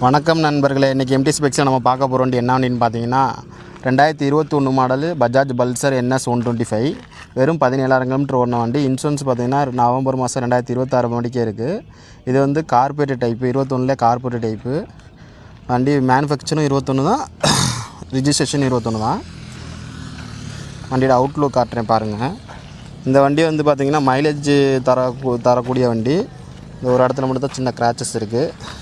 வணக்கம் நண்பர்களே, இன்றைக்கி எம்டி ஸ்பெக்ஸில் நம்ம பார்க்க போகிற வண்டி என்ன வண்டின்னு பார்த்தீங்கன்னா 2021 மாடலு பஜாஜ் பல்சர் NS 125 வெறும் 17,000 கிலோமீட்டர் ஓடின வண்டி. இன்சூரன்ஸ் பார்த்தீங்கன்னா நவம்பர் மாதம் 2026 வண்டிக்கே இருக்குது. இது வந்து கார்பரேட் டைப்பு, 21 கார்பரேட் டைப்பு வண்டி. மேனுஃபேக்சரும் 21 தான், ரிஜிஸ்ட்ரேஷன் 21 தான். வண்டியோட அவுட்லுக் காட்டுறேன் பாருங்கள். இந்த வண்டி வந்து பார்த்திங்கன்னா மைலேஜ் தரக்கூடிய வண்டி. இந்த ஒரு இடத்துல மட்டும் தான் சின்ன கிராச்சஸ் இருக்குது,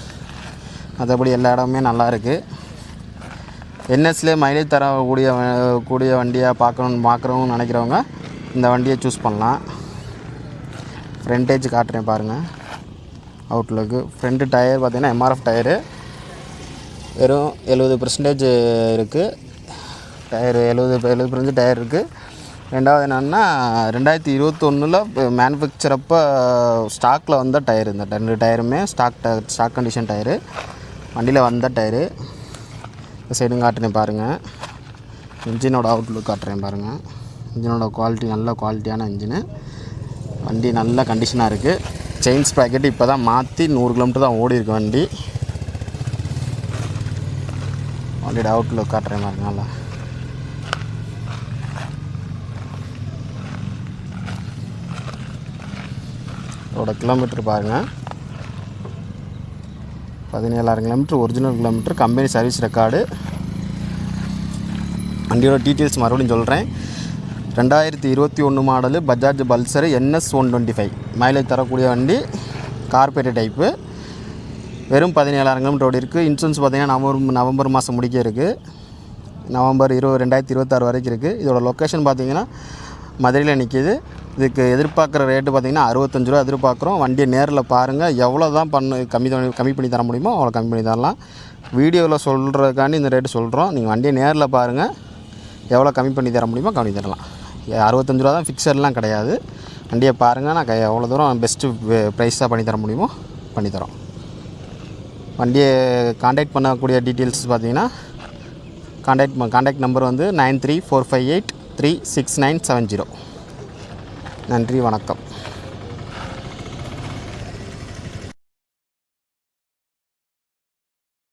மற்றபடி எல்லா இடமுமே நல்லா இருக்குது. என்எஸ்லேயே மைலேஜ் தரக்கூடிய வண்டியாக பார்க்கணுன்னு நினைக்கிறவங்க இந்த வண்டியை சூஸ் பண்ணலாம். ஃப்ரண்டேஜ் காட்டுறேன் பாருங்கள். அவுட்லுக்கு ஃப்ரண்ட்டு டயர் பார்த்திங்கன்னா MRF டயரு வெறும் 70% இருக்குது. டயரு 70% டயர் இருக்குது. ரெண்டாவது என்னென்னா 2021 மேனுஃபேக்சர் அப்போ ஸ்டாக்கில் வந்த டயரு. இந்த 2 டயருமே ஸ்டாக் கண்டிஷன் டயரு, வண்டியில் வந்த டயரு. இந்த சைடும் காட்டுறேன் பாருங்கள். இன்ஜினோட அவுட்லுக் காட்டுறேன் பாருங்கள். இன்ஜினோட குவாலிட்டி நல்ல குவாலிட்டியான இன்ஜினு. வண்டி நல்ல கண்டிஷனாக இருக்குது. செயின் ஸ்ப்ராக்கெட் இப்போ தான் மாற்றி 100 கிலோமீட்டர் தான் ஓடி இருக்கு வண்டி. வண்டியோட அவுட்லுக் காட்டுறேன் பாருங்கள். நல்லா இதோட கிலோமீட்டர் பாருங்கள். 17,000 kilometre original kilometre, company service record. வண்டியோட டீட்டெயில்ஸ் மறுபடியும் சொல்கிறேன். 2021 model Bajaj Pulsar NS 125 mileage தரக்கூடிய வண்டி, கார்பரேட் டைப்பு. வெறும் 17,000 கிலோமீட்டர் ஓடி இருக்குது. இன்சூரன்ஸ் பார்த்திங்கன்னா நவம்பர் மாதம் முடிக்க இருக்குது. நவம்பர் 2026 வரைக்கும் இருக்குது. இதோட லொக்கேஷன் பார்த்திங்கன்னா மதுரையில் நிற்கிது. இதுக்கு எதிர்பார்க்குற ரேட்டு பார்த்திங்கன்னா 65 ரூபா எதிர்பார்க்குறோம். வண்டியை நேரில் பாருங்கள். எவ்வளோ தான் கம்மி பண்ணி தர முடியுமோ அவ்வளோ கம்மி பண்ணி தரலாம். வீடியோவில் சொல்கிறதுக்காண்டி இந்த ரேட்டு சொல்கிறோம். நீங்கள் வண்டியை நேரில் பாருங்கள், எவ்வளோ கம்மி பண்ணி தர முடியுமோ கம்மி தரலாம். 65 ரூபா தான், ஃபிக்ஸர்லாம் கிடையாது. வண்டியை பாருங்கள், நான் எவ்வளோ தூரம் பெஸ்ட்டு ப்ரைஸாக பண்ணி தர முடியுமோ பண்ணித்தரோம். வண்டியை காண்டாக்ட் பண்ணக்கூடிய டீட்டெயில்ஸ் பார்த்திங்கன்னா காண்டாக்ட் நம்பர் வந்து 9345836970. நன்றி, வணக்கம்.